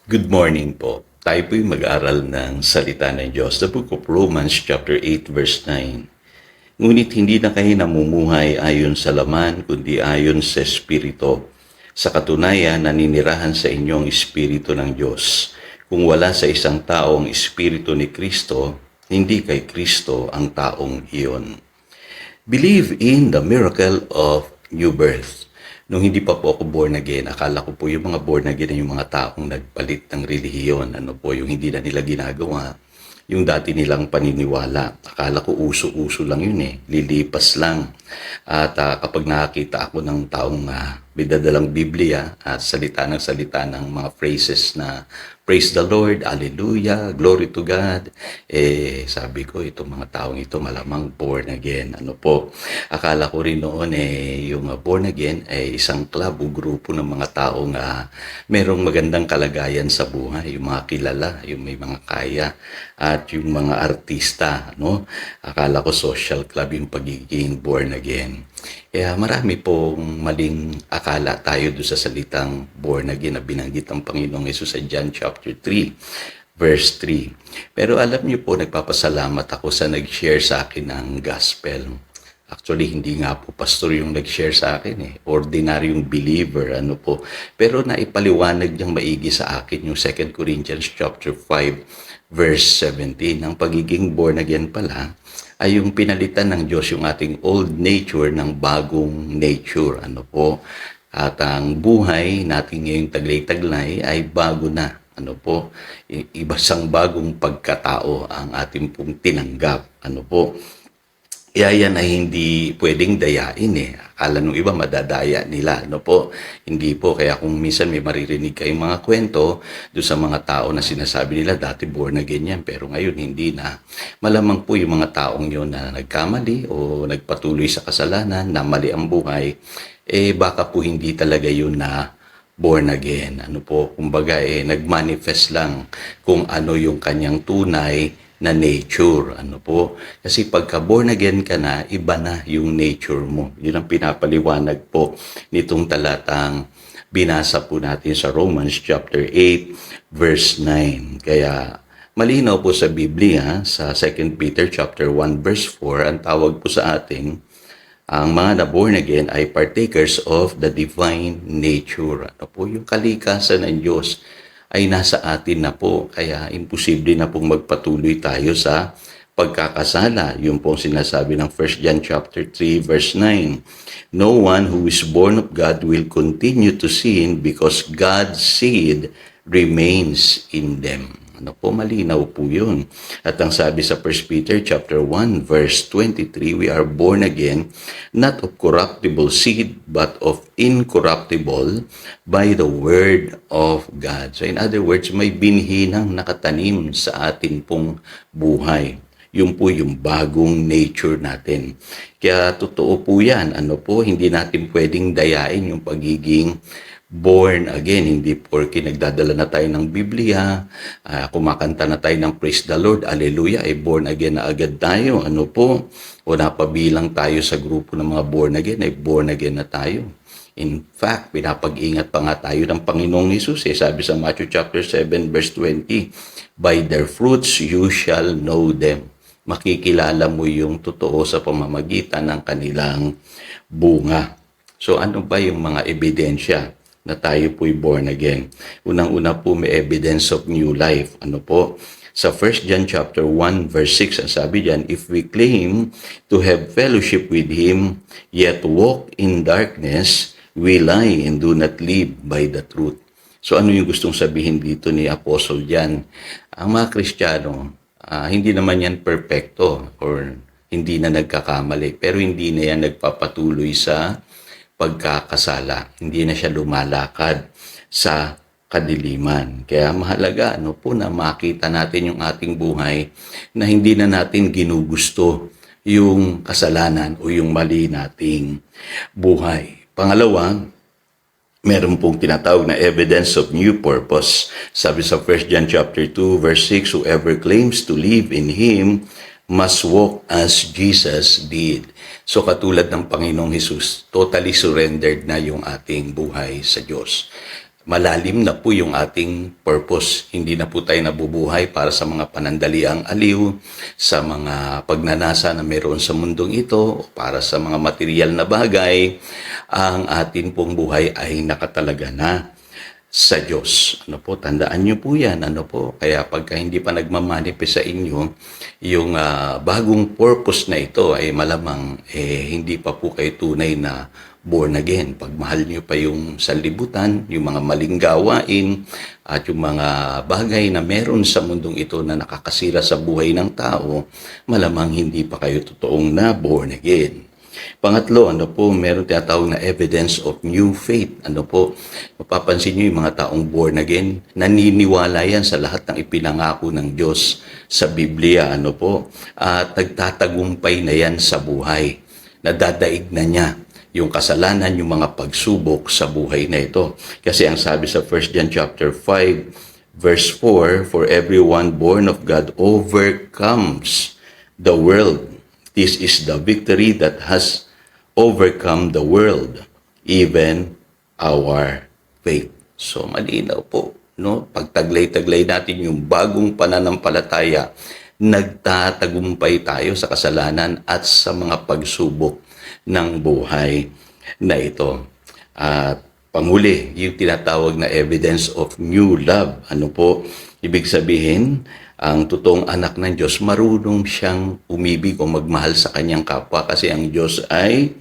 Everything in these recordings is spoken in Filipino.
Good morning po. Tayo po'y mag-aral ng salita ng Diyos. The book of Romans chapter 8 verse 9. Ngunit hindi na kayo namumuhay ayon sa laman, kundi ayon sa Espiritu. Sa katunayan, naninirahan sa inyong Espiritu ng Diyos. Kung wala sa isang tao ang Espiritu ni Kristo, hindi kay Kristo ang taong iyon. Believe in the miracle of new birth. Nung hindi pa po ako born again, akala ko po yung mga born again ay yung mga taong nagpalit ng relihiyon. Ano po, yung hindi na nila ginagawa, yung dati nilang paniniwala. Akala ko uso-uso lang yun eh, lilipas lang. At kapag nakakita ako ng taong may dadalang Biblia at salita ng mga phrases na praise the Lord, hallelujah, glory to God, sabi ko, itong mga taong ito malamang born again. Ano po, akala ko rin noon yung born again ay isang club o grupo ng mga taong merong magandang kalagayan sa buhay, yung mga kilala, yung may mga kaya, at yung mga artista, no? Akala ko social club yung pagiging born again. Kaya marami pong maling akala tayo doon sa salitang born again na binanggit ng Panginoong Hesus sa John chapter 3, verse 3. Pero alam niyo po, nagpapasalamat ako sa nag-share sa akin ng gospel. Actually, hindi nga po pastor yung nag-share sa akin Ordinaryong believer, ano po. Pero naipaliwanag niyang maigi sa akin yung 2 Corinthians chapter 5, verse 17. Ang pagiging born again pala ay yung pinalitan ng Diyos yung ating old nature ng bagong nature. Ano po? At ang buhay natin ngayong taglay-taglay ay bago na. Ano po? Iba sang bagong pagkatao ang ating pong tinanggap. Ano po? Kaya yan ay hindi pwedeng dayain Akala nung iba madadaya nila, no po? Hindi po. Kaya kung minsan may maririnig kayong mga kwento doon sa mga tao na sinasabi nila dati born again yan, pero ngayon hindi na. Malamang po yung mga taong yun na nagkamali o nagpatuloy sa kasalanan, na mali ang buhay, baka po hindi talaga yun na born again. Ano po, kumbaga nagmanifest lang kung ano yung kanyang tunay na nature. Ano po? Kasi pagka born again ka na, iba na yung nature mo. Yun ang pinapaliwanag po nitong talatang binasa po natin sa Romans chapter 8 verse 9. Kaya malinaw po sa Biblia, sa 2 Peter chapter 1 verse 4, ang tawag po sa ating ang mga na born again ay partakers of the divine nature. Ano po? Yung kalikasan ng Diyos ay nasa atin na po. Kaya imposible na pong magpatuloy tayo sa pagkakasala. Yung pong sinasabi ng 1 John chapter 3 verse 9. No one who is born of God will continue to sin because God's seed remains in them. Ano po, malinaw po yun. At ang sabi sa 1 Peter chapter 1 verse 23, we are born again, not of corruptible seed, but of incorruptible by the word of God. So in other words, may binhinang nakatanim sa atin pong buhay. Yun po yung bagong nature natin. Kaya totoo po yan. Ano po, hindi natin pwedeng dayain yung pagiging born again. Hindi porke nagdadala na tayo ng Biblia, kumakanta na tayo ng praise the Lord, hallelujah, ay born again na agad tayo. Ano po? O napabilang tayo sa grupo ng mga born again, ay born again na tayo. In fact, pinapag-ingat pa nga tayo ng Panginoong Hesus. Sabi sa Matthew chapter 7 verse 20, by their fruits you shall know them. Makikilala mo yung totoo sa pamamagitan ng kanilang bunga. So ano ba yung mga ebidensya na tayo po'y born again? Unang-una po, may evidence of new life. Ano po? Sa 1 John chapter 1 verse 6, ang sabi diyan, if we claim to have fellowship with Him, yet walk in darkness, we lie and do not live by the truth. So ano yung gustong sabihin dito ni Apostle John? Ang mga Kristiyano, hindi naman yan perfecto or hindi na nagkakamali, pero hindi na yan nagpapatuloy sa pagkakasala. Hindi na siya lumalakad sa kadiliman. Kaya mahalaga po na makita natin yung ating buhay na hindi na natin ginugusto yung kasalanan o yung mali nating buhay. Pangalawa, meron pong tinatawag na evidence of new purpose. Sabi sa 1 John chapter 2 verse 6, whoever claims to live in Him must walk as Jesus did. So katulad ng Panginoong Hesus, totally surrendered na yung ating buhay sa Diyos. malalim na po yung ating purpose. Hindi na po tayo nabubuhay para sa mga panandaliang aliw, sa mga pagnanasa na meron sa mundong ito, o para sa mga material na bagay. Ang atin pong buhay ay nakatalaga na sa Diyos. Ano po, tandaan niyo po yan. Ano po, kaya pagka hindi pa nagmamanifest sa inyo, yung bagong purpose na ito ay malamang hindi pa po kayo tunay na born again. Pagmahal niyo pa yung sanlibutan, yung mga maling gawain, at yung mga bagay na meron sa mundong ito na nakakasira sa buhay ng tao, malamang hindi pa kayo totoong na born again. Pangatlo, ano po, meron tinatawag na evidence of new faith. Ano po, mapapansin niyo yung mga taong born again, naniniwala yan sa lahat ng ipinangako ng Diyos sa Biblia. Ano po, at nagtatagumpay na yan sa buhay. Nadadaig na niya yung kasalanan, yung mga pagsubok sa buhay na ito. Kasi ang sabi sa 1 John chapter 5, verse 4, "For everyone born of God overcomes the world. This is the victory that has overcome the world, even our faith." So malinaw po, no? Pagtaglay-taglay natin yung bagong pananampalataya, nagtatagumpay tayo sa kasalanan at sa mga pagsubok ng buhay na ito. At panghuli, yung tinatawag na evidence of new love. Ano po? Ibig sabihin, ang totoong anak ng Diyos, marunong siyang umibig o magmahal sa kanyang kapwa kasi ang Diyos ay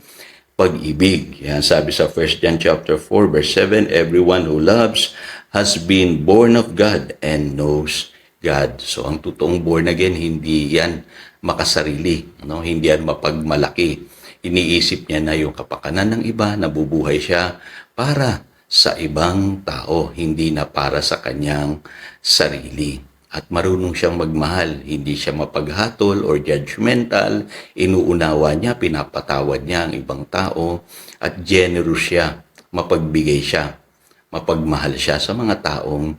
pag-ibig. Yan sabi sa 1 John chapter 4 verse 7, "Everyone who loves has been born of God and knows God." So ang totoong born again, hindi yan makasarili, no? Hindi yan mapagmalaki. Iniisip niya na yung kapakanan ng iba, nabubuhay siya para sa ibang tao, hindi na para sa kanyang sarili. At marunong siyang magmahal, hindi siya mapaghatol or judgmental, inuunawa niya, pinapatawad niya ang ibang tao, at generous siya, mapagbigay siya, mapagmahal siya sa mga taong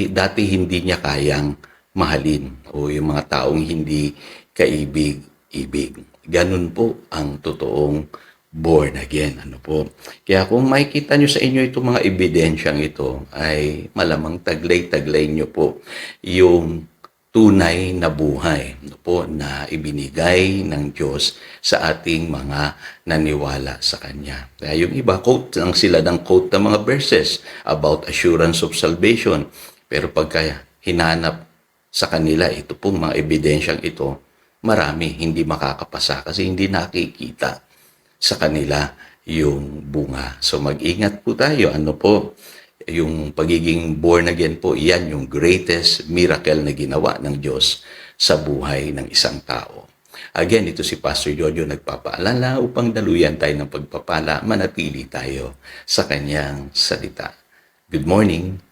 dati hindi niya kayang mahalin o yung mga taong hindi kaibig-ibig. Ganun po ang totoong born again. Ano po? Kaya kung makikita nyo sa inyo itong mga ebidensyang ito, ay malamang taglay-taglay nyo po yung tunay na buhay, ano po, na ibinigay ng Diyos sa ating mga naniwala sa Kanya. Kaya yung iba, quote lang sila ng quote ng mga verses about assurance of salvation. Pero pagka hinanap sa kanila ito pong mga ebidensyang ito, marami hindi makakapasa kasi hindi nakikita sa kanila yung bunga. So mag-ingat po tayo. Ano po, yung pagiging born again po, yan yung greatest miracle na ginawa ng Diyos sa buhay ng isang tao. Again, ito si Pastor Jojo nagpapaalala upang daluyan tayo ng pagpapala, manatili tayo sa kanyang salita. Good morning.